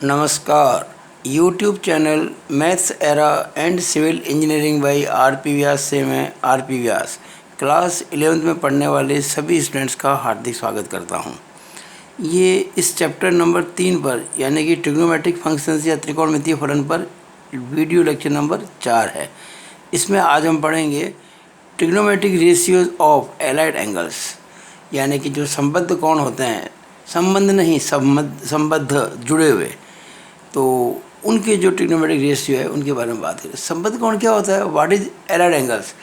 नमस्कार। YouTube channel maths era and civil engineering by RP. Vyas से मैं आर.पी. व्यास class 11th में पढ़ने वाले सभी स्टूडेंट्स का हार्दिक स्वागत करता हूं। ये इस चैप्टर नंबर 3 पर यानी कि ट्रिग्नोमेट्रिक फंक्शंस या त्रिकोणमितीय फलन पर वीडियो लेक्चर नंबर 4 है। इसमें आज हम पढ़ेंगे trigonometric ratios of allied angles, यानी कि जो संबद्ध कोण होते हैं, संबंध नहीं संबद्ध जुड़े हुए, तो उनके जो ट्रिग्नोमेट्रिक रेशियो है उनके बारे में बात करें। संबद्ध कोण क्या होता है? What is allied angles?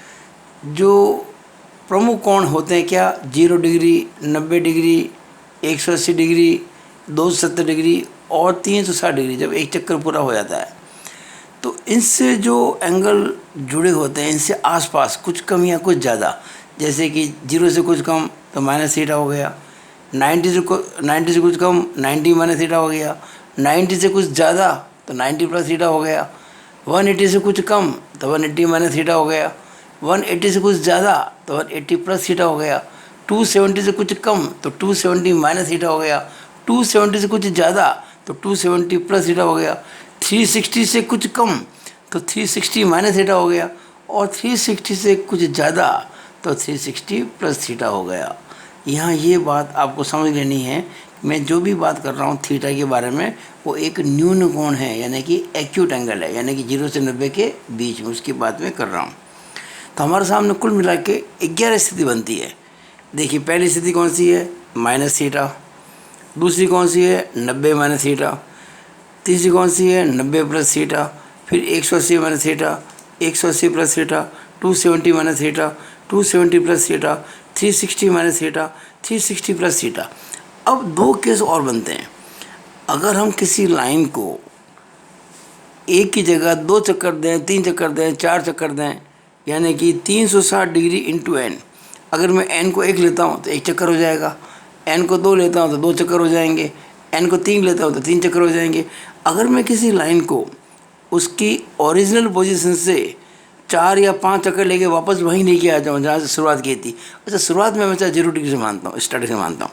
जो प्रमुख कोण होते हैं क्या? 0 डिग्री, 90 डिग्री, 180 डिग्री, 270 डिग्री और 360 डिग्री जब एक चक्कर पूरा हो जाता है, तो इनसे जो एंगल जुड़े होते हैं इनसे आसपास कुछ कम या कुछ ज़्यादा, जैसे कि 0 से कुछ कम तो माइनस थीटा हो गया, 90 से कुछ कम 90 माइनस थीटा हो गया, 90 से कुछ ज़्यादा तो 90 प्लस थीटा हो गया, 180 से कुछ कम तो 180 माइनस थीटा हो गया, 180 से कुछ ज़्यादा तो 180 प्लस थीटा हो गया, 270 से कुछ कम तो 270 माइनस थीटा हो गया, 270 से कुछ ज़्यादा तो 270 प्लस थीटा हो गया, 360 से कुछ कम तो 360 माइनस थीटा हो गया, और 360 से कुछ ज़्यादा तो 360 प्लस थीटा हो गया। यहाँ ये बात आपको समझ लेनी है, मैं जो भी बात कर रहा हूँ थीटा के बारे में वो एक न्यून कोण है, यानी कि एक्यूट एंगल है, यानी कि 0 से 90 के बीच में उसकी बात मैं कर रहा हूँ। तो हमारे सामने कुल मिला के 11 स्थिति बनती है। देखिए, पहली स्थिति कौन सी है? Minus theta. दूसरी कौन सी है? 90 माइनस थीटा। तीसरी कौन सी है? 90 प्लस थीटा। फिर 180 minus theta, 180 plus theta, 270 minus theta, 270 plus theta, 360 minus theta, 360 plus theta. अब दो केस और बनते हैं। अगर हम किसी लाइन को एक की जगह 2 चक्कर दें, 3 चक्कर दें, 4 चक्कर दें, यानी कि 360 डिग्री इंटू एन। अगर मैं एन को 1 लेता हूँ तो 1 चक्कर हो जाएगा, एन को 2 लेता हूँ तो 2 चक्कर हो जाएंगे, एन को 3 लेता हूँ तो 3 चक्कर हो जाएंगे। अगर मैं किसी लाइन को उसकी ओरिजिनल पोजीशन से 4 या 5 चक्कर लेके वापस वहीं लेके आ जाऊँ जहाँ से शुरुआत की थी, अच्छा शुरुआत में मैं 0 डिग्री से मानता हूँ, स्टार्टिंग से मानता हूँ,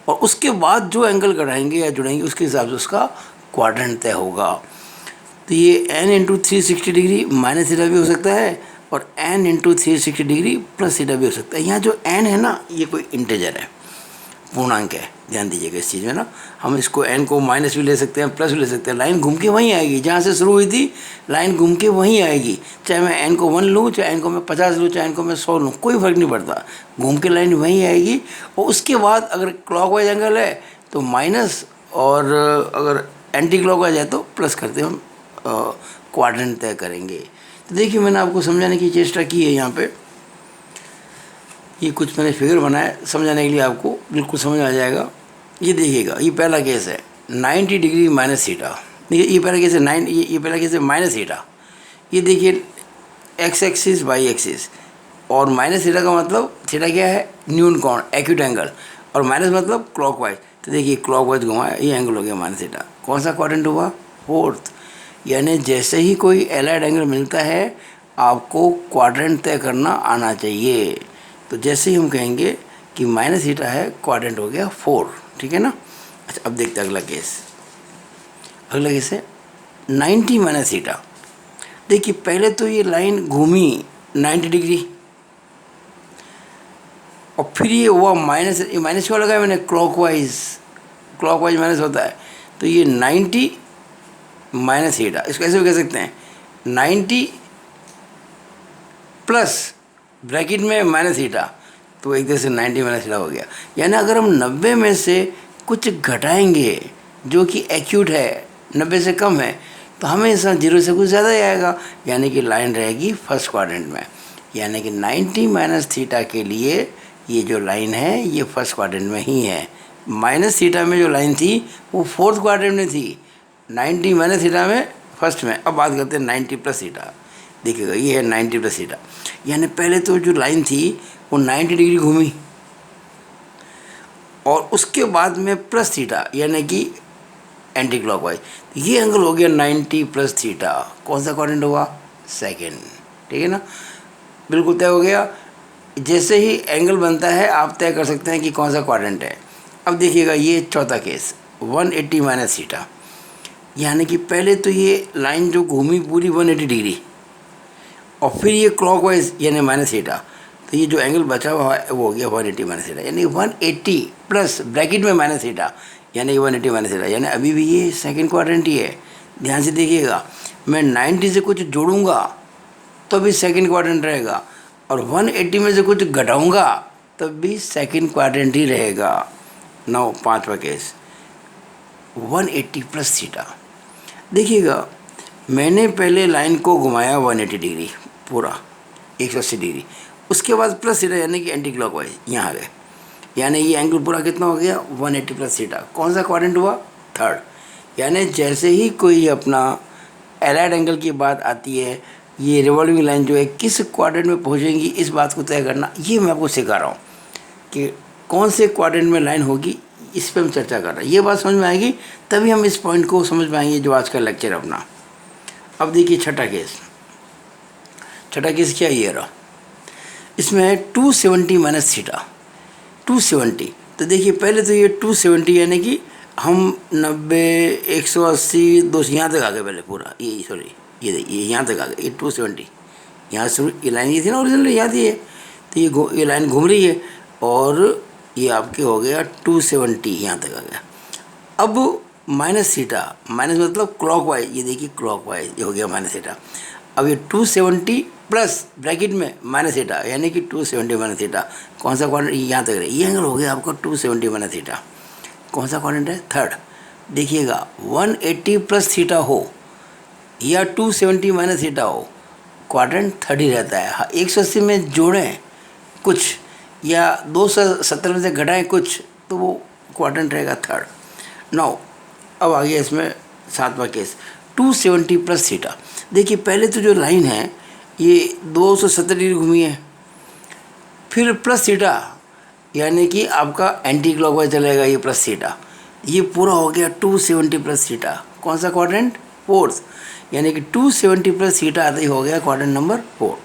और उसके बाद जो एंगल कढ़ाएंगे या जुड़ेंगे उसके हिसाब से उसका क्वाड्रेंट तय होगा। तो ये n into 360 degree minus theta भी हो सकता है और n into 360 degree plus theta भी हो सकता है। यहाँ जो n है ना, ये कोई इंटीजर है, पूर्णांक है, ध्यान दीजिएगा इस चीज़ में ना। हम इसको n को माइनस भी ले सकते हैं, प्लस भी ले सकते हैं। लाइन घूम के वहीं आएगी जहाँ से शुरू हुई थी, लाइन घूम के वहीं आएगी। चाहे मैं n को 1 लूँ, चाहे n को मैं 50 लूँ, चाहे n को मैं 100 लूँ, कोई फ़र्क नहीं पड़ता, घूम के लाइन वहीं आएगी। और उसके बाद अगर क्लॉकवाइज एंगल है तो माइनस, और अगर एंटी क्लॉकवाइज है तो प्लस करते हम क्वाड्रेंट तय करेंगे। तो देखिए, मैंने आपको समझाने की चेष्टा की है। यहाँ पे ये कुछ मैंने फिगर बनाया समझाने के लिए, आपको बिल्कुल समझ आ जाएगा। ये देखिएगा, ये पहला केस है 90 डिग्री माइनस थीटा। देखिए, ये पहला केस है ये पहला केस है माइनस थीटा। ये देखिए एक्स एक्सिस वाई एक्सिस, और माइनस थीटा का मतलब थीटा क्या है? न्यून कोण, एक्यूट एंगल, और माइनस मतलब क्लॉकवाइज। तो देखिए क्लॉकवाइज घुमाया, ये एंगल हो गया माइनस थीटा। कौन सा क्वाड्रेंट हुआ? फोर्थ। यानी जैसे ही कोई एलाइड एंगल मिलता है आपको क्वाड्रेंट तय करना आना चाहिए। तो जैसे ही हम कहेंगे कि माइनस थीटा है, क्वाड्रेंट हो गया 4, ठीक है ना। अच्छा, अब देखते हैं अगला केस। अगला केस है 90 माइनस थीटा। देखिए, पहले तो ये लाइन घूमी 90 डिग्री, और फिर ये हुआ माइनस। ये माइनस क्यों लगाया मैंने? क्लॉकवाइज माइनस होता है। तो ये 90 माइनस थीटा, इसको ऐसे भी कह सकते हैं 90 प्लस ब्रैकेट में माइनस थीटा, तो एक तरह से 90 माइनस थीटा हो गया। यानी अगर हम 90 में से कुछ घटाएंगे जो कि एक्यूट है, 90 से कम है, तो हमेशा 0 से कुछ ज़्यादा ही आएगा, यानी कि लाइन रहेगी फर्स्ट क्वाड्रेंट में। यानी कि 90 माइनस थीटा के लिए ये जो लाइन है ये फर्स्ट क्वाड्रेंट में ही है। माइनस थीटा में जो लाइन थी वो फोर्थ क्वाड्रेंट में थी, 90 माइनस थीटा में फर्स्ट में। अब बात करते हैं 90 प्लस थीटा। देखिएगा, ये है 90 प्लस थीटा। यानी पहले तो जो लाइन थी वो 90 डिग्री घूमी, और उसके बाद में प्लस थीटा यानी कि एंटी क्लॉकवाइज, ये एंगल हो गया 90 प्लस थीटा। कौन सा क्वाड्रेंट हुआ? सेकेंड, ठीक है ना, बिल्कुल तय हो गया। जैसे ही एंगल बनता है आप तय कर सकते हैं कि कौन सा क्वाड्रेंट है। अब देखिएगा, ये चौथा केस 180 माइनस थीटा। यानी कि पहले तो ये लाइन जो घूमी पूरी 180 डिग्री और फिर ये क्लॉकवाइज यानी माइनस थीटा, तो ये जो एंगल बचा हुआ है वो हो गया 180 माइनस थीटा, यानी 180 प्लस ब्रैकेट में माइनस थीटा यानी 180 माइनस थीटा, यानी अभी भी ये सेकंड क्वाड्रेंट ही है। ध्यान से देखिएगा, मैं 90 से कुछ जोड़ूंगा तो भी सेकंड क्वाड्रेंट रहेगा और 180 में से कुछ घटाऊंगा तब भी सेकंड क्वाड्रेंट ही रहेगा। नाउ पांचवा केस 180 प्लस थीटा। देखिएगा, मैंने पहले लाइन को घुमाया 180 डिग्री पूरा 180 डिग्री, उसके बाद प्लस थीटा यानी कि एंटी क्लॉकवाइज यहाँ आ गए, यानी ये एंगल पूरा कितना हो गया 180 प्लस थीटा। कौन सा क्वाड्रेंट हुआ? थर्ड। यानी जैसे ही कोई अपना एलाइड एंगल की बात आती है, ये रिवॉल्विंग लाइन जो है किस क्वाड्रेंट में पहुँचेंगी इस बात को तय करना, ये मैं आपको सिखा रहा हूँ कि कौन से क्वाड्रेंट में लाइन होगी, इस पर हम चर्चा कर रहे हैं। ये बात समझ में आएगी तभी हम इस पॉइंट को समझ पाएंगे जो आज का लेक्चर अपना। अब देखिए छठा केस क्या ये रहा, इसमें है 270 माइनस थीटा 270। तो देखिए पहले तो ये 270 यानी कि हम 90 180 200 यहाँ तक आ गए पहले पूरा, ये सॉरी ये देखिए यहाँ तक आ गए, ये 270 यहाँ से ये लाइन ये थी ना ओरिजिनल यहाँ थी, तो ये लाइन घूम रही है और ये आपके हो गया 270 यहाँ तक आ गया। अब माइनस थीटा, माइनस मतलब क्लॉकवाइज, ये देखिए क्लॉकवाइज ये हो गया माइनस थीटा। अब ये 270 प्लस ब्रैकेट में माइनस थीटा यानी कि 270 माइनस थीटा। कौन सा क्वाड्रेंट? यहाँ तक रहे, ये एंगल हो गया आपका 270 माइनस थीटा। कौन सा क्वाड्रेंट है? थर्ड। देखिएगा 180 प्लस थीटा हो या 270 माइनस थीटा हो, क्वाड्रेंट थर्ड ही रहता है। हाँ, 180 में जोड़ें कुछ या 270 में से घटाएं कुछ तो वो क्वाड्रेंट रहेगा थर्ड। नाउ अब आ गया इसमें सातवां केस 270 प्लस थीटा। देखिए पहले तो जो लाइन है ये 270 डिग्री घूमी है, फिर प्लस थीटा यानी कि आपका एंटी क्लॉकवाइज चलेगा ये प्लस थीटा, ये पूरा हो गया 270 प्लस थीटा। कौन सा क्वाड्रेंट? फोर्थ, यानी कि 270 प्लस थीटा आते ही हो गया क्वाड्रेंट नंबर 4।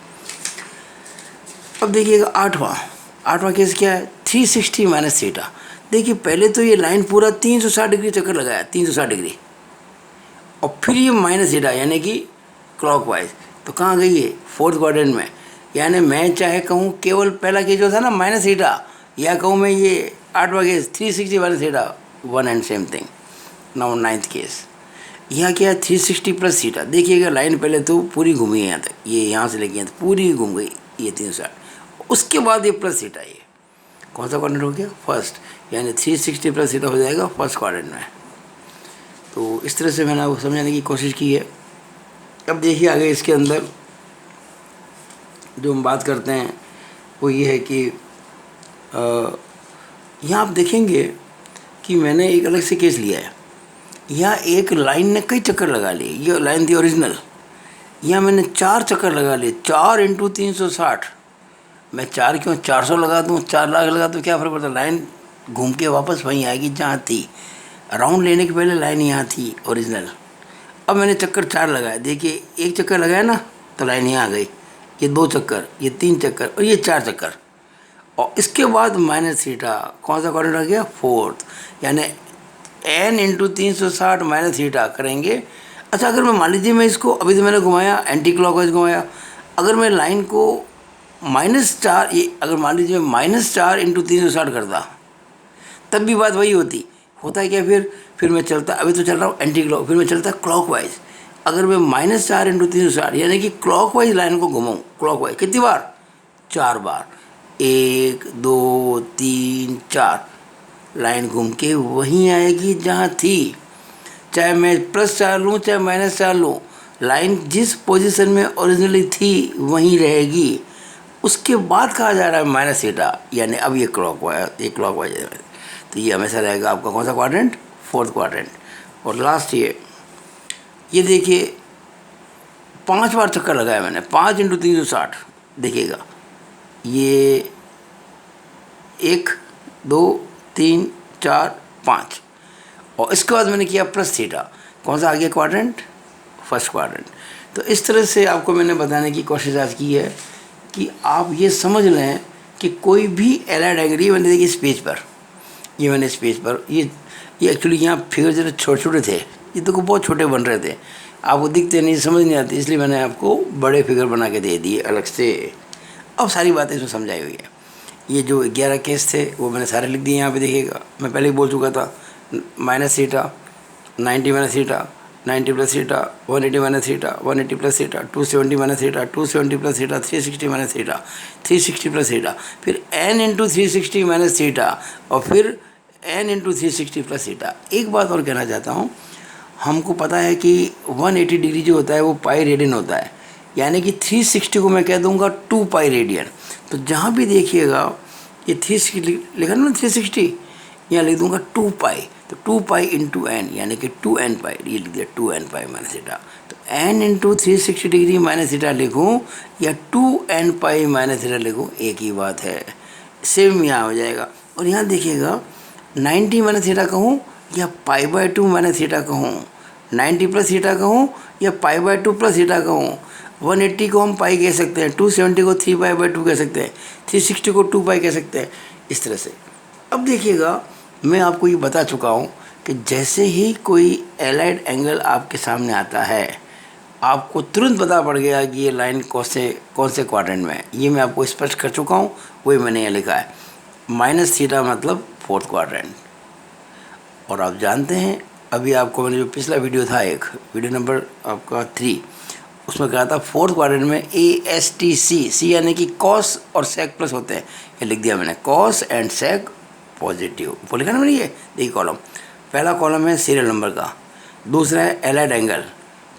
अब देखिएगा आठवां केस क्या है? 360 माइनस थीटा। देखिए पहले तो ये लाइन पूरा 360 डिग्री चक्कर लगाया 360 डिग्री और फिर ये माइनस थीटा यानी कि क्लॉकवाइज, तो कहाँ गई है? फोर्थ क्वाड्रेंट में। यानी मैं चाहे कहूँ केवल पहला केस जो था ना माइनस थीटा, या कहूँ मैं ये आठवां case 360 minus theta, one and same thing. Now ninth case, यहाँ क्या है? 360 प्लस थीटा। देखिएगा लाइन पहले तो पूरी घूमी है यहाँ तक, ये यहाँ से लेके यहाँ तक पूरी घूम गई ये 360, उसके बाद ये प्लस थीटा, ये कौन सा क्वाड्रेंट हो गया? फर्स्ट, यानी 360 प्लस थीटा हो जाएगा फर्स्ट क्वाड्रेंट में। तो इस तरह से मैंने आपको समझाने की कोशिश की है। अब देखिए आगे इसके अंदर जो हम बात करते हैं वो ये है कि यहाँ आप देखेंगे कि मैंने एक अलग से केस लिया है। यहाँ एक लाइन ने कई चक्कर लगा लिए, ये लाइन थी ओरिजिनल, यहाँ मैंने 4 चक्कर लगा लिए, 4 × 360। मैं 4 क्यों 400 लगा दूँ, 4 लाख लगा दूँ, क्या फ़र्क पड़ता? लाइन घूम के वापस वहीं आएगी जहाँ थी। राउंड लेने के पहले लाइन यहाँ थी ओरिजिनल। अब मैंने चक्कर 4 लगाए, देखिए एक चक्कर लगाया ना तो लाइन यहाँ आ गई, ये 2 चक्कर, ये 3 चक्कर और ये 4 चक्कर, और इसके बाद माइनस थीटा। कौन सा क्वाड्रेंट आ गया? फोर्थ, यानी n × 360 माइनस थीटा करेंगे। अच्छा, अगर मैं मान लीजिए मैं इसको अभी तो मैंने घुमाया एंटी क्लॉकवाइज घुमाया, अगर मैं लाइन को -4 ये अगर मान लीजिए -4 × 360 करता तब भी बात वही होता है क्या? फिर मैं चलता, अभी तो चल रहा हूँ एंटी क्लॉक, फिर मैं चलता क्लॉकवाइज। अगर मैं -4 × 360 यानी कि क्लॉकवाइज लाइन को घुमाऊँ, क्लॉकवाइज कितनी बार? 4 बार, 1 2 3 4, लाइन घूम के वहीं आएगी जहाँ थी। चाहे मैं +4 लूँ चाहे -4 लूँ, लाइन जिस पोजीशन में ओरिजिनली थी वहीं रहेगी। उसके बाद कहा जा रहा है माइनस थीटा, यानी अब ये क्लॉकवाइज है, तो ये हमेशा रहेगा आपका कौन सा क्वाड्रेंट? Fourth quadrant. और लास्ट ये देखिए 5 बार चक्कर लगाया मैंने, 5 × 360। देखिएगा ये 1 2 3 4 5, और इसके बाद मैंने किया प्लस थीटा। कौन सा आ गया क्वाड्रेंट? First quadrant. तो इस तरह से आपको मैंने बताने की कोशिश आज की है कि आप ये समझ लें कि कोई भी एलाइड एंगल, ये मैंने देखिए स्पेस पर, ये एक्चुअली यहाँ फिगर जरा छोटे छोटे थे, ये तो बहुत छोटे बन रहे थे, आपको दिखते नहीं, समझ नहीं आती, इसलिए मैंने आपको बड़े फिगर बना के दे दिए अलग से। अब सारी बातें इसमें समझाई हुई है। ये जो 11 केस थे वो मैंने सारे लिख दिए यहाँ पे, देखिएगा मैं पहले ही बोल चुका था। Minus theta, 90 minus theta, 90 plus theta, 180 minus theta, 180 plus theta, 270 minus theta, 270 plus theta, 360 minus theta, 360 plus theta, फिर n इंटू 360 माइनस थीटा, और फिर n इंटू 360 प्लस थीटा। एक बात और कहना चाहता हूँ, हमको पता है कि 180 डिग्री जो होता है वो पाई रेडियन होता है, यानी कि 360 को मैं कह दूंगा 2 पाई रेडियन। तो जहाँ भी देखिएगा ये 360 लिखा ना 360, यहाँ लिख दूंगा 2 पाई, तो 2 पाई इंटू एन यानी कि 2n पाई, ये लिख दिया 2n पाई माइनस थीटा। तो n into 360 degree minus theta लिखूँ या 2n पाई माइनस थीटा लिखूँ, एक ही बात है, सेम यहाँ हो जाएगा। और यहाँ देखिएगा 90 माइनस थीटा कहूँ या पाई बाय 2 माइनस थीटा कहूँ, 90 प्लस थीटा कहूँ या पाई बाय 2 प्लस थीटा कहूँ, 180 को हम पाई कह सकते हैं, 270 को 3 पाई बाय 2 कह सकते हैं, 360 को 2 पाई कह सकते हैं, इस तरह से। अब देखिएगा मैं आपको ये बता चुका हूँ कि जैसे ही कोई एलाइड एंगल आपके सामने आता है, आपको तुरंत पता पड़ गया कि ये लाइन कौन से क्वाड्रेंट में है। ये मैं आपको स्पष्ट कर चुका हूँ, वही मैंने ये लिखा है, माइनस थीटा मतलब 4th क्वाड्रेंट। और आप जानते हैं, अभी आपको मैंने जो पिछला वीडियो था, एक वीडियो नंबर आपका 3, उसमें कहा था 4th क्वाड्रेंट में ASTC यानी कि कॉस और सेक प्लस होते हैं, ये लिख दिया मैंने, कॉस एंड सेक पॉजिटिव, वो लिखा ना मैंने। ये देखिए कॉलम, पहला कॉलम है सीरियल नंबर का, दूसरा है एलाइड एंगल,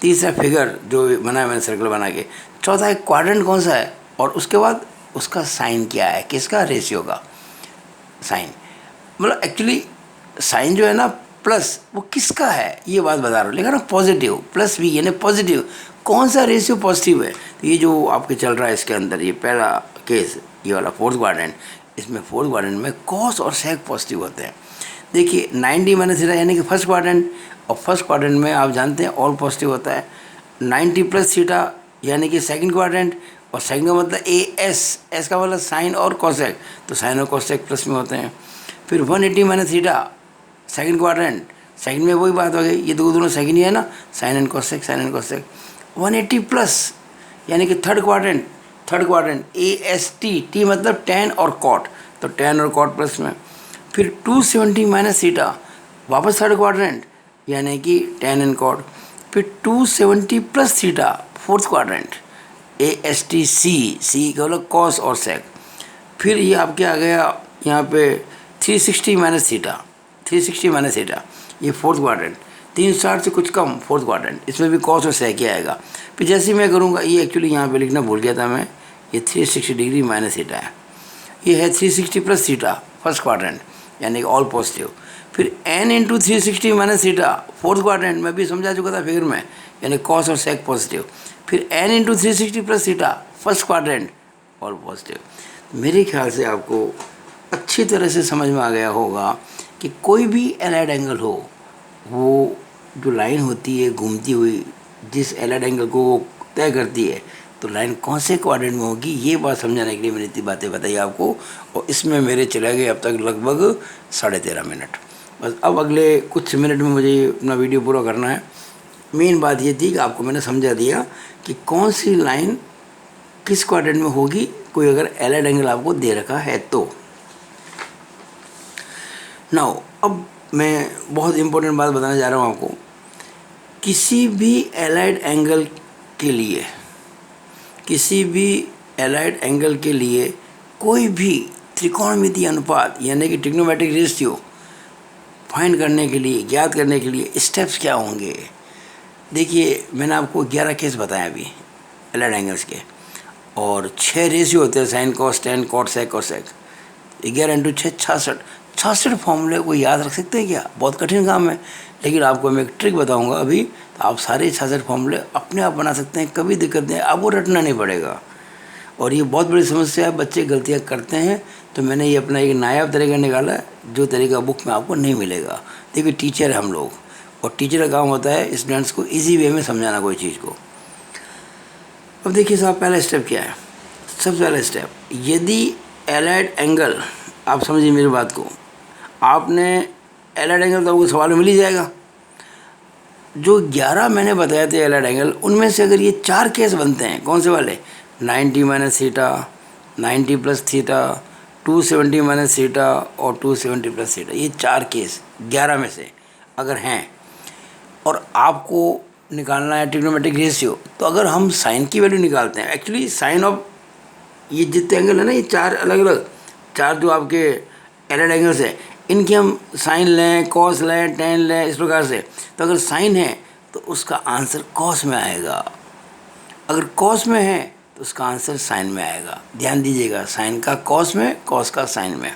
तीसरा फिगर जो बनाया मैंने सर्कल बना के, चौथा है क्वाड्रेंट कौन सा है, और उसके बाद उसका साइन क्या है, किसका, रेशियो का साइन। मतलब एक्चुअली साइन जो है ना प्लस, वो किसका है ये बात बता रहा हूँ, लिखा ना पॉजिटिव, प्लस भी यानी पॉजिटिव, कौन सा रेशियो पॉजिटिव है। तो ये जो आपके चल रहा है इसके अंदर, ये पहला केस, ये वाला 4th क्वाड्रेंट, इसमें 4th क्वाड्रेंट में कॉस और सेक पॉजिटिव होते हैं। देखिए 90 माइनस थीटा यानी कि 1st क्वाड्रेंट, और 1st क्वाड्रेंट में आप जानते हैं ऑल पॉजिटिव होता है। 90 प्लस थीटा यानी कि 2nd क्वाड्रेंट, और सेकंड का मतलब एस का मतलब साइन और कॉसेक, तो साइन और कॉसेक प्लस में होते हैं। फिर 180 minus theta 2nd quadrant, second में वही बात हो गई, ये दोनों सेकंड ही है ना, sine and cosec, sine and cosec. 180 plus यानी कि 3rd क्वाड्रेंट, AST मतलब tan और cot, तो tan और cot प्लस में। फिर 270 माइनस थीटा, वापस 3rd क्वाड्रेंट यानी कि tan एंड cot। फिर 270 plus theta 4th quadrant, ASTC का मतलब कॉस और सेक। फिर ये आपके आ गया यहाँ पे 360 माइनस थीटा, 360 माइनस थीटा, ये 4th क्वाड्रेंट, 360 से कुछ कम 4th क्वाड्रेंट, इसमें भी कॉस और सेक ही आएगा। फिर जैसे मैं करूँगा, ये एक्चुअली यहाँ पे लिखना भूल गया था मैं, ये 360 डिग्री माइनस थीटा है, ये है 360 प्लस थीटा 1st क्वाड्रेंट यानी कि ऑल पॉजिटिव। फिर n into 360 minus theta 4th quadrant, मैं भी समझा चुका था फिगर में, यानी कॉस और सेक पॉजिटिव। फिर n into 360 plus theta 1st quadrant all positive. मेरे ख्याल से आपको अच्छी तरह से समझ में आ गया होगा कि कोई भी एलाइड एंगल हो, वो जो लाइन होती है घूमती हुई, जिस एलाइड एंगल को वो तय करती है, तो लाइन कौन से क्वाड्रेंट में होगी, ये बात समझाने के लिए मैंने इतनी बातें बताई आपको। और इसमें मेरे चले गए अब तक लगभग 13.5 मिनट। बस अब अगले कुछ मिनट में मुझे अपना वीडियो पूरा करना है। मेन बात ये थी कि आपको मैंने समझा दिया कि कौन सी लाइन किस क्वाड्रेंट में होगी, कोई अगर एलाइड एंगल आपको दे रखा है तो। नाउ अब मैं बहुत इम्पोर्टेंट बात बताने जा रहा हूँ आपको। किसी भी एलाइड एंगल के लिए, किसी भी एलाइड एंगल के लिए कोई भी त्रिकोणमितीय अनुपात यानी कि ट्रिग्नोमेट्रिक रेशियो फाइंड करने के लिए, ज्ञात करने के लिए स्टेप्स क्या होंगे। देखिए मैंने आपको 11 केस बताया अभी एलाइड एंगल्स के, और 6 रेशियो होते हैं, sine cos tan cot sec और सेक। 11 इंटू 6 66 फॉर्मूले को याद रख सकते हैं क्या? बहुत कठिन काम है, लेकिन आपको मैं एक ट्रिक बताऊंगा अभी, तो आप सारे 66 फॉर्मूले अपने आप बना सकते हैं, कभी दिक्कत नहीं, आपको रटना नहीं पड़ेगा। और ये बहुत बड़ी समस्या है, बच्चे गलतियाँ करते हैं, तो मैंने ये अपना एक नायाब तरीका निकाला जो तरीका बुक में आपको नहीं मिलेगा। देखिए टीचर है हम लोग, और टीचर का काम होता है स्टूडेंट्स को ईजी वे में समझाना कोई चीज़ को। अब देखिए साहब, पहला स्टेप क्या है? सबसे पहला स्टेप, यदि एलाइड एंगल, आप समझिए मेरी बात को, आपने एलाइड एंगल तो आपको सवाल में मिल ही जाएगा। जो 11 मैंने बताए थे एलाइड एंगल, उनमें से अगर ये 4 केस बनते हैं, कौन से वाले, 90 minus theta, 90 plus theta, 270 minus theta और 270 प्लस थीटा, ये 4 केस 11 में से अगर हैं और आपको निकालना है ट्रिग्नोमेट्रिक रेशियो, तो अगर हम साइन की वैल्यू निकालते हैं, एक्चुअली साइन ऑफ ये जितने एंगल है ना, ये 4 अलग अलग 4 जो आपके एलाइड एंगल्स है, इनकी हम साइन लें, कॉस लें, टेन लें, इस प्रकार से। तो अगर साइन है तो उसका आंसर कॉस में आएगा, अगर कॉस में है तो उसका आंसर साइन में आएगा। ध्यान दीजिएगा, साइन का कॉस में, कॉस का साइन में।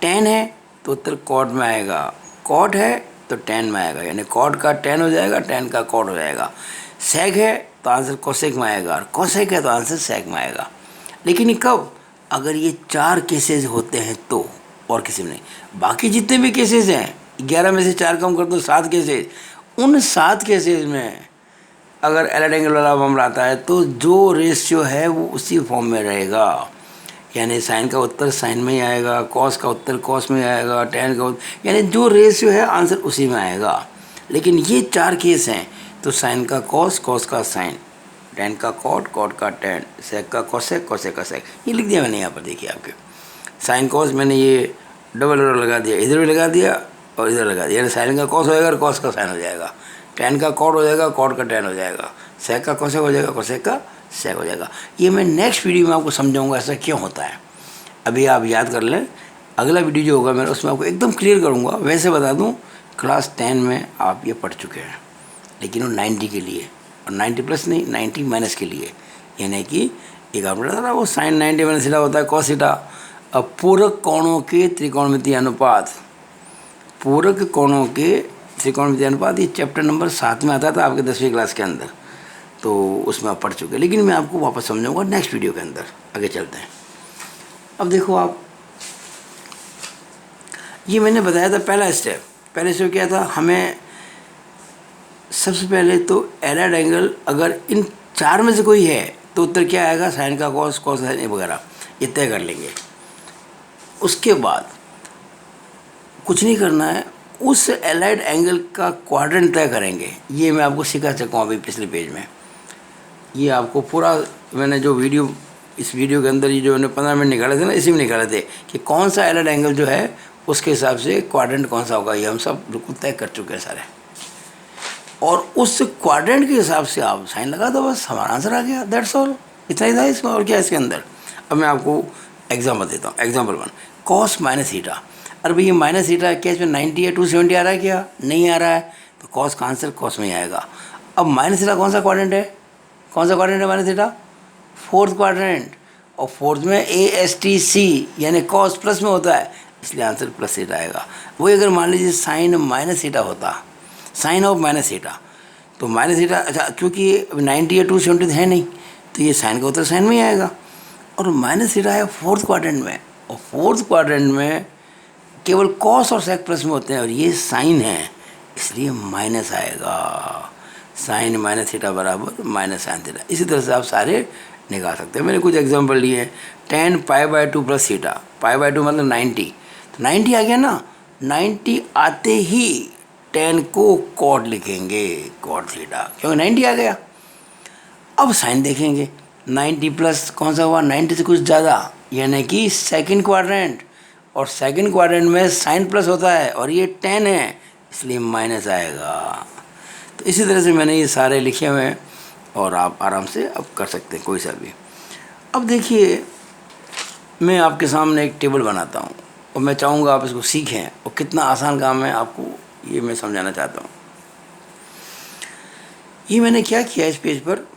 टेन है तो उत्तर कॉट में आएगा, कॉट है तो टेन में आएगा, यानी कॉट का टेन हो जाएगा, टेन का कॉट हो जाएगा। सेक है तो आंसर कोसेक में आएगा, और कोसेक है तो आंसर सेक में आएगा। लेकिन कब, अगर ये 4 केसेस होते हैं तो, और किसी में नहीं। बाकी जितने भी केसेस हैं, 11 में से 4 कम कर दो, 7 केसेस, उन 7 केसेस में अगर एलाइड एंगल वाला मामला आता है तो जो रेशियो है वो उसी फॉर्म में रहेगा, यानी साइन का उत्तर साइन में ही आएगा, कॉस का उत्तर कॉस में आएगा, टेन का उत्तर, यानी जो रेशियो है आंसर उसी में आएगा। लेकिन ये 4 केस हैं तो साइन का कॉस, कॉस का साइन, टेन का कॉट, कॉट का टेन, सेक का कोसेक, कोसेक का सेक। ये लिख दिया मैंने यहाँ पर, देखिए आपके साइन कॉस मैंने ये डबल डबल लगा दिया, इधर भी लगा दिया और इधर लगा दिया, यानी साइन का कॉस हो जाएगा और कॉस का साइन हो जाएगा, टेन का कॉट हो जाएगा, कॉट का टेन हो जाएगा, सेक का कोसेक हो जाएगा, कोसेक का सेक हो जाएगा। ये मैं नेक्स्ट वीडियो में आपको समझाऊंगा ऐसा क्यों होता है। अभी आप याद कर लें, अगला वीडियो जो होगा मेरा उसमें आपको एकदम क्लियर करूँगा। वैसे बता दूँ, क्लास 10 में आप ये पढ़ चुके हैं, लेकिन वो 90 के लिए, और 90 प्लस नहीं, 90 माइनस के लिए, यानी कि एक आप बता था वो साइन 90 माइनस थीटा होता है कॉस थीटा। अब पूरक कोणों के त्रिकोणमितीय अनुपात, पूरक कोणों के त्रिकोणमितीय अनुपात, ये चैप्टर नंबर 7 में आता था आपके 10वीं क्लास के अंदर, तो उसमें आप पढ़ चुके हैं। लेकिन मैं आपको वापस समझाऊंगा नेक्स्ट वीडियो के अंदर। आगे चलते हैं। अब देखो आप, ये मैंने बताया था पहला स्टेप। पहले स्टेप क्या था, हमें सबसे पहले तो एलाइड एंगल अगर इन 4 में से कोई है तो उत्तर क्या आएगा, साइन का कॉस, कॉस साइन वगैरह, ये तय कर लेंगे। उसके बाद कुछ नहीं करना है, उस एलाइड एंगल का क्वाड्रेंट तय करेंगे। ये मैं आपको सिखा चुका हूँ अभी पिछले पेज में। ये आपको पूरा मैंने जो वीडियो, इस वीडियो के अंदर ये जो मैंने 15 मिनट निकाले थे ना, इसी में निकाले थे कि कौन सा एलाइड एंगल जो है उसके हिसाब से क्वाड्रेंट कौन सा होगा, ये हम सब बिल्कुल तय कर चुके हैं सारे। और उस क्वाड्रेंट के हिसाब से आप साइन लगा दो, बस हमारा आंसर आ गया, दैट्स ऑल। इतना ही था इसमें, और क्या इसके अंदर। अब मैं आपको एग्जाम्पल देता हूँ। Example 1, cos minus theta. अरे भैया माइनस थीटा क्या इसमें 90 या 270 आ रहा है क्या, नहीं आ रहा है, तो कॉस का आंसर कॉस में ही आएगा। अब माइनस थीटा कौन सा क्वाड्रेंट है, कौन सा क्वाड्रेंट है माइनस थीटा, 4th क्वाड्रेंट, और 4th में ASTC यानी कॉस प्लस में होता है, इसलिए आंसर प्लस थीटा आएगा। वही अगर मान लीजिए साइन माइनस थीटा होता, साइन ऑफ माइनस थीटा, तो माइनस थीटा, अच्छा क्योंकि 90 या 270 है नहीं, तो ये साइन का उत्तर साइन में ही आएगा। और माइनस थीटा है 4th क्वाड्रेंट में, और 4th क्वाड्रेंट में केवल कॉस और सेक प्लस में होते हैं, और ये साइन है इसलिए माइनस आएगा। साइन माइनस थीटा बराबर माइनस साइन थीटा। इसी तरह से आप सारे निकाल सकते हैं। मैंने कुछ एग्जांपल लिए हैं। 10 π/2 प्लस थीटा, π/2 मतलब 90, तो 90 आ गया ना, 90 आते ही 10 को कॉट लिखेंगे, कॉट थीटा, क्योंकि 90 आ गया। अब साइन देखेंगे, 90 प्लस कौन सा हुआ, 90 से कुछ ज़्यादा, यानी कि 2nd क्वाड्रेंट, और 2nd क्वाड्रेंट में साइन प्लस होता है और ये 10 है इसलिए माइनस आएगा। तो इसी तरह से मैंने ये सारे लिखे हुए हैं और आप आराम से अब कर सकते हैं कोई सा भी। अब देखिए, मैं आपके सामने एक टेबल बनाता हूँ और मैं चाहूँगा आप इसको सीखें, और कितना आसान काम है आपको ये मैं समझाना चाहता हूँ। ये मैंने क्या किया, इस पेज पर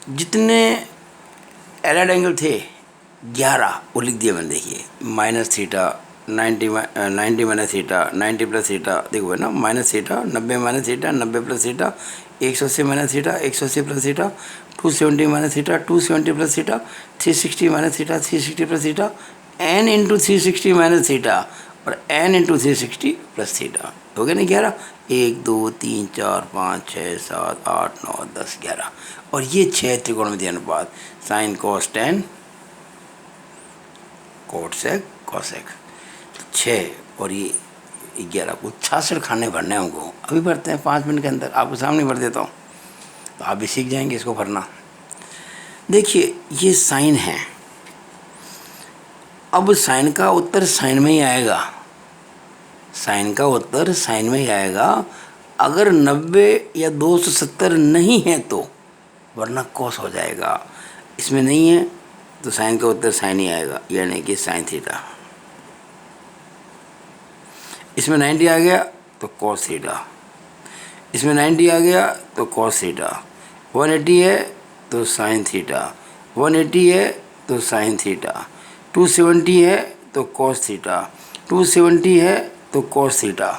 जितने एलाइड एंगल थे 11 वो लिख दिया मैंने। देखिए minus theta, 90 minus theta, 90 plus theta, देखो है ना, minus theta, 90 minus theta, 90 plus theta, 180 minus theta, 180 plus theta, 270 minus theta, 270 plus theta, 360 minus theta, 360 plus theta, n into 360 minus theta, और n इंटू 360 प्लस थीटा। हो गया ना 11, 1 2 3 4 5 6 7 8 9 10 11, और ये 6 त्रिकोणमितीय अनुपात, sine cos tan, cot sec, cosec, 6, और ये 11 को 66 खाने भरने हैं हमको। अभी भरते हैं 5 मिनट के अंदर, आपके सामने भर देता हूँ, तो आप भी सीख जाएंगे इसको भरना। देखिए ये साइन है, अब साइन का उत्तर साइन में ही आएगा, साइन का उत्तर साइन में ही आएगा। अगर 90 या 270 नहीं है तो, वरना कॉस हो जाएगा। इसमें नहीं है तो साइन का उत्तर साइन ही आएगा, यानी कि साइन थीटा। इसमें 90 आ गया तो कॉस थीटा, इसमें 90 आ गया तो कॉस थीटा, 180 है तो साइन थीटा, 180 है तो साइन थीटा, 270 है तो कॉस थीटा, 270 है तो कॉस थीटा,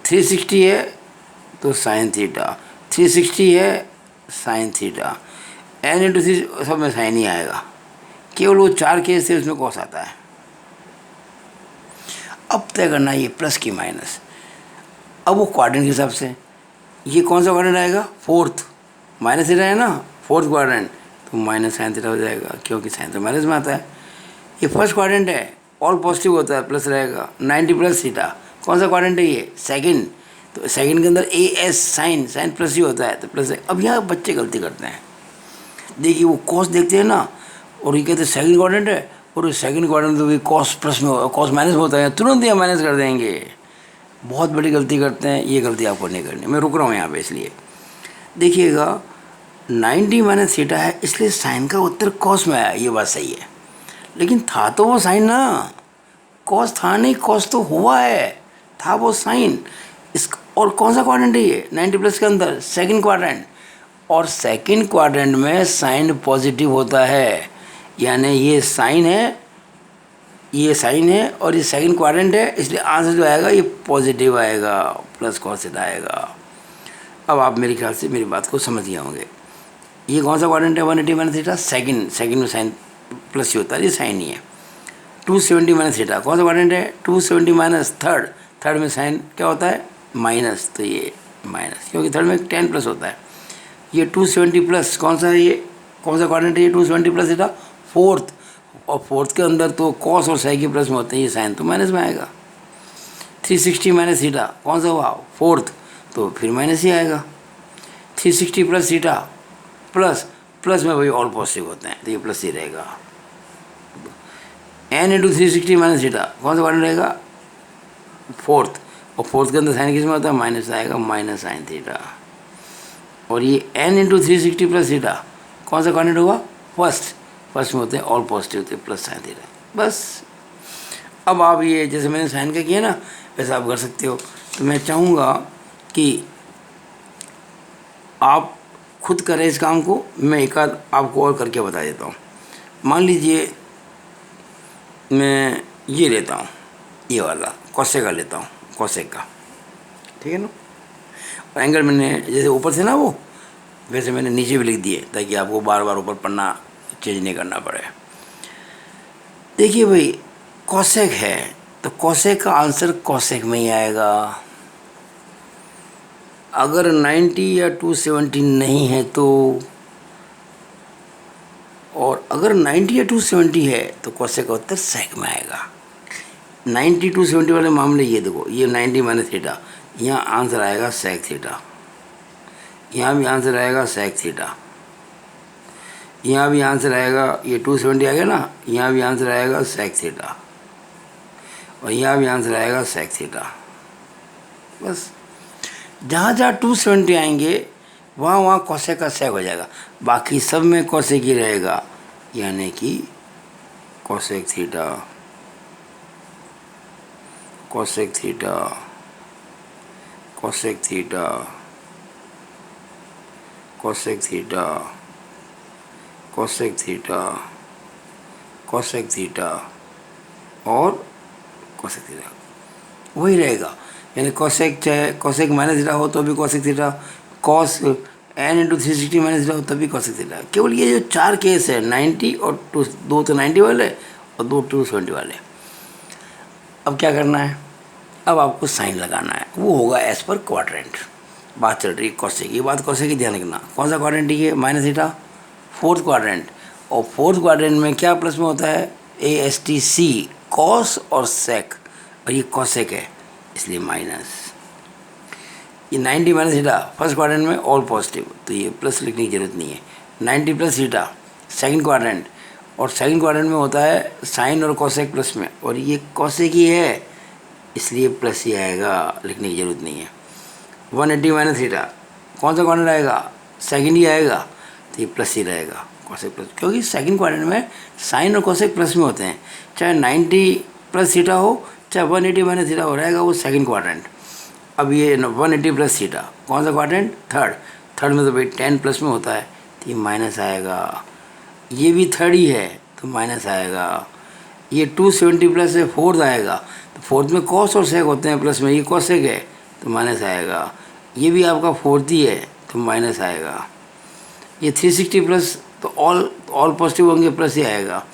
360 है तो साइन थीटा, 360 है साइन थीटा। n इंटू 3 सब में साइन ही आएगा, केवल वो 4 केस थे उसमें कॉस आता है। अब तय करना ये प्लस की माइनस। अब वो क्वाड्रेंट के हिसाब से ये कौन सा क्वाड्रेंट आएगा, फोर्थ, माइनस थीटा है ना, फोर्थ क्वाड्रेंट, तो माइनस साइन थीटा हो जाएगा, क्योंकि साइन तो माइनस में आता है। ये फर्स्ट क्वाड्रेंट है, ऑल पॉजिटिव होता है, प्लस रहेगा, 90 प्लस थीटा। कौन सा क्वाड्रेंट है ये, सेकंड, तो सेकंड के अंदर A S sine, sine plus ही होता है, तो प्लस है। अब यहाँ बच्चे गलती करते हैं, देखिए वो कॉस देखते हैं ना, और ये कहते हैं सेकंड क्वाड्रेंट है, और सेकंड क्वाड्रेंट तो भी कॉस प्लस में, कॉस माइनस में होता है, तुरंत ये माइनस कर देंगे। बहुत बड़ी गलती करते हैं, ये गलती आपको नहीं करनी। मैं रुक रहा हूँ यहाँ पे इसलिए। देखिएगा 90 माइनस थीटा है, इसलिए साइन का उत्तर कॉस में आया, ये बात सही है। लेकिन था तो वो साइन ना, कॉस था नहीं, कॉस तो हुआ है, था वो साइन। इस और कौन सा क्वाड्रेंट है ये, 90 प्लस के अंदर सेकंड क्वाड्रेंट, और सेकंड क्वाड्रेंट में साइन पॉजिटिव होता है, यानी ये साइन है, ये साइन है और ये सेकंड क्वाड्रेंट है, इसलिए आंसर जो आएगा ये पॉजिटिव आएगा, प्लस कॉस थीटा आएगा। अब आप मेरे ख्याल से मेरी बात को समझ गए होंगे। ये कौन सा क्वाड्रेंट है, 180 माइनस थीटा, सेकंड, सेकंड में साइन प्लस ही होता है, ये साइन ही है। 270 माइनस थीटा कौन सा क्वाड्रेंट है, 270 माइनस थर्ड, थर्ड में साइन क्या होता है, माइनस, तो ये माइनस, क्योंकि थर्ड में 10 प्लस होता है। ये 270 प्लस कौन सा है, ये कौन सा क्वाड्रेंट है, ये 270 प्लस थीटा, फोर्थ, और फोर्थ के अंदर तो कॉस और साइन के प्लस में होते हैं, ये साइन तो माइनस में आएगा। 360 माइनस थीटा कौन सा हुआ, फोर्थ, तो फिर माइनस ही आएगा। 360 प्लस थीटा, प्लस, प्लस में भाई ऑल पॉजिटिव होते हैं, तो ये प्लस ही रहेगा। n इंटू 360 माइनस थीटा कौन सा क्वाड्रेंट रहेगा, फोर्थ, और फोर्थ के अंदर साइन किस में होता है, माइनस आएगा, माइनस साइन थीटा। और ये n इंटू 360 प्लस थीटा कौन सा क्वाड्रेंट होगा, फर्स्ट, फर्स्ट में होते हैं ऑल पॉजिटिव होते हैं, प्लस साइन थीटा। बस अब आप ये जैसे मैंने साइन का किया ना, वैसा आप कर सकते हो। तो मैं चाहूँगा कि आप खुद करें इस काम को, मैं एक आध आपको और करके बता देता हूँ। मान लीजिए मैं ये लेता हूँ, ये वाला कोसेक का लेता हूँ, कोसेक का, ठीक है ना। और एंगल मैंने जैसे ऊपर से ना वो, वैसे मैंने नीचे भी लिख दिए, ताकि आपको बार बार ऊपर पढ़ना चेंज नहीं करना पड़े। देखिए भाई कोसेक है, तो कोसेक का आंसर कोसेक में ही आएगा। अगर 90 या 270 नहीं है तो, और अगर 90 या 270 है तो कोसेक का उत्तर सेक में आएगा। 90 270 वाले मामले ये देखो, ये 90 माइनस थीटा, यहाँ आंसर आएगा सेक थीटा, यहाँ भी आंसर आएगा सेक थीटा, यहाँ भी आंसर आएगा, ये 270 आ गया ना, यहाँ भी आंसर आएगा सेक थीटा, और यहाँ भी आंसर आएगा सेक थीटा। बस जहाँ जहाँ 270 आएंगे वहाँ वहाँ कोसेक का सेक हो जाएगा, बाकी सब में कोसेक ही रहेगा, यानी कि cosec theta, cosec theta, cosec theta, cosec theta, cosec theta, cosec theta और कोसेक थीटा, वही रहेगा। यानी कोसेक चाहे कोसेक माइनस थीटा हो तो भी cosec theta, cos n into 360 minus theta हो तब भी कोसेक थीटा। केवल ये जो 4 केस है, 90 और 2 तो 90 वाले और 2 270 वाले। अब क्या करना है, अब आपको साइन लगाना है, वो होगा एज पर क्वाड्रेंट। बात चल रही है कोसेक की, बात कोसेक की ध्यान रखना। कौन सा क्वाड्रेंट है ये, माइनस थीटा, फोर्थ क्वाड्रेंट, और फोर्थ क्वाड्रेंट में क्या प्लस में होता है, ASTC, कॉस और सेक, और ये कोसेक है, इसलिए माइनस। ये 90 माइनस थीटा फर्स्ट क्वाड्रेंट में ऑल पॉजिटिव, तो ये प्लस लिखने की जरूरत नहीं है। 90 प्लस थीटा सेकंड क्वाड्रेंट, और सेकंड क्वाड्रेंट में होता है साइन और कोसेक प्लस में, और ये कोसेक ही है इसलिए प्लस ही आएगा, लिखने की जरूरत नहीं है। 180 माइनस थीटा कौन सा क्वाड्रेंट आएगा, सेकंड ही आएगा, तो ये प्लस ही रहेगा कोसेक प्लस, क्योंकि सेकंड क्वाड्रेंट में साइन और कोसेक प्लस में होते हैं। चाहे 90 प्लस थीटा हो चाहे 180 माइनस थीटा हो, रहेगा वो सेकंड क्वाड्रेंट। अब ये 180 प्लस थीटा कौन सा क्वाड्रेंट, थर्ड में तो भाई 10 प्लस में होता है, तो ये माइनस आएगा। ये भी थर्ड ही है तो माइनस आएगा। ये 270 प्लस से फोर्थ आएगा, तो फोर्थ में कॉस और सेक होते हैं प्लस में, ये कॉसेक है तो माइनस आएगा। ये भी आपका फोर्थ ही है तो माइनस आएगा। ये 360 प्लस तो ऑल पॉजिटिव होंगे, प्लस ही आएगा।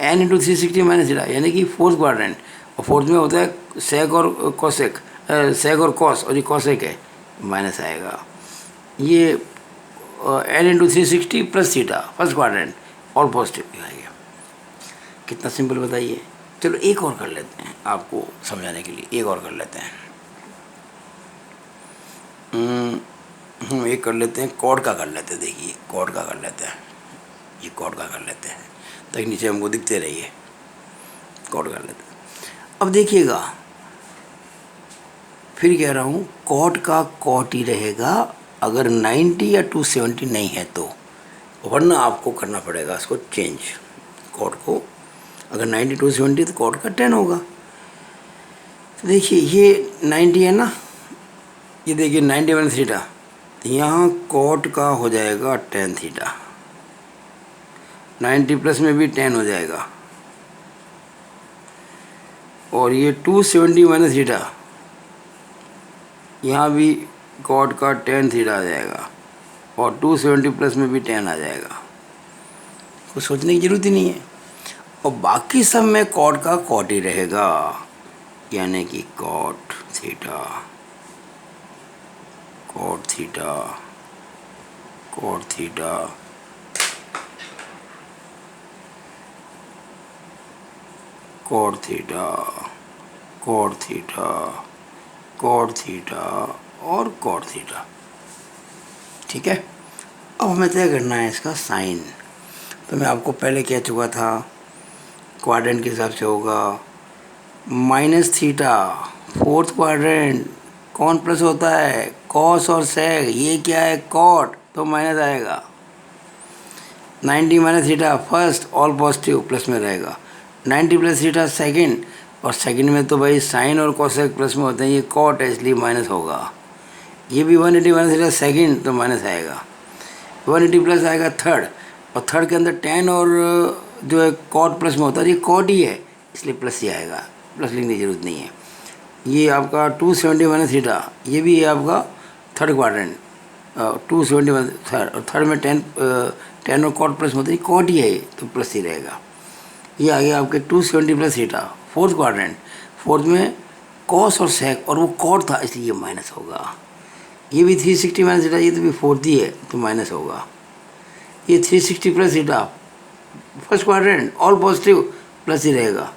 n इंटू 360 माइनस थीटा यानी कि फोर्थ क्वाड्रेंट, और फोर्थ में होता है सेक और कॉसेक, सेक और कॉस, और ये कॉसेक है माइनस आएगा। ये n into 360 plus theta first quadrant all positive आएगा। कितना सिंपल बताइए। चलो एक और कर लेते हैं आपको समझाने के लिए, एक और कर लेते हैं। हम एक कर लेते हैं, कॉर्ड का कर लेते हैं। देखिए कॉर्ड का कर लेते हैं, ये कॉर्ड का कर लेते हैं ताकि नीचे हमको दिखते रहिए। कॉर्ड कर लेते हैं। अब देखिएगा फिर कह रहा हूँ, कॉट का कॉट ही रहेगा अगर 90 या 270 नहीं है तो, वरना आपको करना पड़ेगा इसको चेंज। कॉट को अगर 90 270 तो कॉट का 10 होगा। तो देखिए ये 90 है ना, ये देखिए 90 माइनस थीटा, तो यहाँ कॉट का हो जाएगा 10 थीटा। 90 प्लस में भी 10 हो जाएगा, और ये 270 माइनस थीटा, यहाँ भी कॉट का 10 थीटा आ जाएगा, और 270 प्लस में भी 10 आ जाएगा। कुछ सोचने की जरूरत ही नहीं है। और बाकी सब में कॉट का कॉट ही रहेगा, यानी कि cot theta, cot theta, cot theta, cot theta, cot theta, cot theta और कॉट थीटा। ठीक है। अब हमें तय करना है इसका साइन। तो मैं आपको पहले कह चुका था क्वाड्रेंट के हिसाब से होगा माइनस थीटा, फोर्थ क्वाड्रेंट कौन प्लस होता है, कॉस और सेक, ये क्या है कॉट, तो माइनस आएगा। 90 minus theta first all positive plus में रहेगा। 90 प्लस थीटा सेकंड, और सेकंड में तो भाई साइन और कोसेक प्लस में होते हैं, ये कॉट है इसलिए माइनस होगा। ये भी 180 माइनस थीटा सेकंड तो माइनस आएगा। 180 प्लस आएगा थर्ड, और थर्ड के अंदर 10 और जो है कॉट प्लस में होता है, ये कॉट ही है इसलिए प्लस ही आएगा, प्लस लिखने की जरूरत नहीं है। ये आपका 270 माइनस थीटा, ये भी है आपका थर्ड क्वाड्रेंट, 270 माइनस थर्ड, और थर्ड में 10 और कॉट प्लस में होता है, कॉट ही है तो प्लस ही रहेगा। ये आ गया आपके 270 plus theta fourth quadrant, fourth में कॉस और सेक, और वो कॉट था इसलिए ये माइनस होगा। ये भी 360 माइनस थीटा, ये तो भी फोर्थ ही है तो माइनस होगा। ये 360 plus theta first quadrant all positive plus ही रहेगा।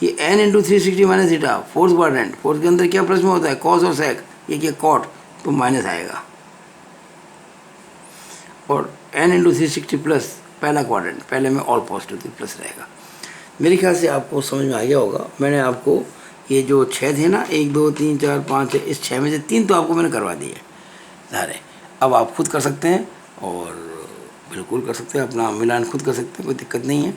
ये n into 360 minus theta fourth quadrant, fourth के अंदर क्या प्लस में होता है कॉस और सेक, ये क्या कॉट तो माइनस आएगा। और n इंटू 360 प्लस पहला क्वाड्रेंट, पहले में ऑल पॉजिटिव तो प्लस रहेगा। मेरे ख्याल से आपको समझ में आ गया होगा। मैंने आपको ये जो 6 थे ना, 1 2 3 4 5 6, इस 6 में से 3 तो आपको मैंने करवा दिए सारे। अब आप खुद कर सकते हैं, और बिल्कुल कर सकते हैं, अपना मिलान खुद कर सकते हैं, कोई दिक्कत नहीं है।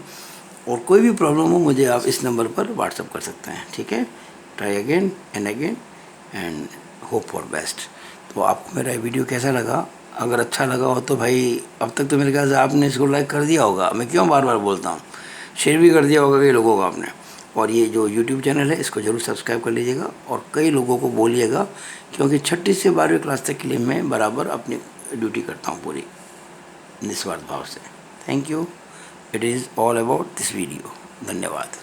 और कोई भी प्रॉब्लम हो मुझे आप इस नंबर पर व्हाट्सअप कर सकते हैं। ठीक है। Try again and hope for best. तो आपको मेरा वीडियो कैसा लगा? अगर अच्छा लगा हो तो भाई अब तक तो मेरे ख्याल से आपने इसको लाइक कर दिया होगा, मैं क्यों बार बार बोलता हूँ, शेयर भी कर दिया होगा कई लोगों को आपने। और ये जो YouTube चैनल है इसको ज़रूर सब्सक्राइब कर लीजिएगा, और कई लोगों को बोलिएगा, क्योंकि 6ठी से 12वीं क्लास तक के लिए मैं बराबर अपनी ड्यूटी करता हूँ पूरी निस्वार्थ भाव से। Thank you. It is all about this video. धन्यवाद।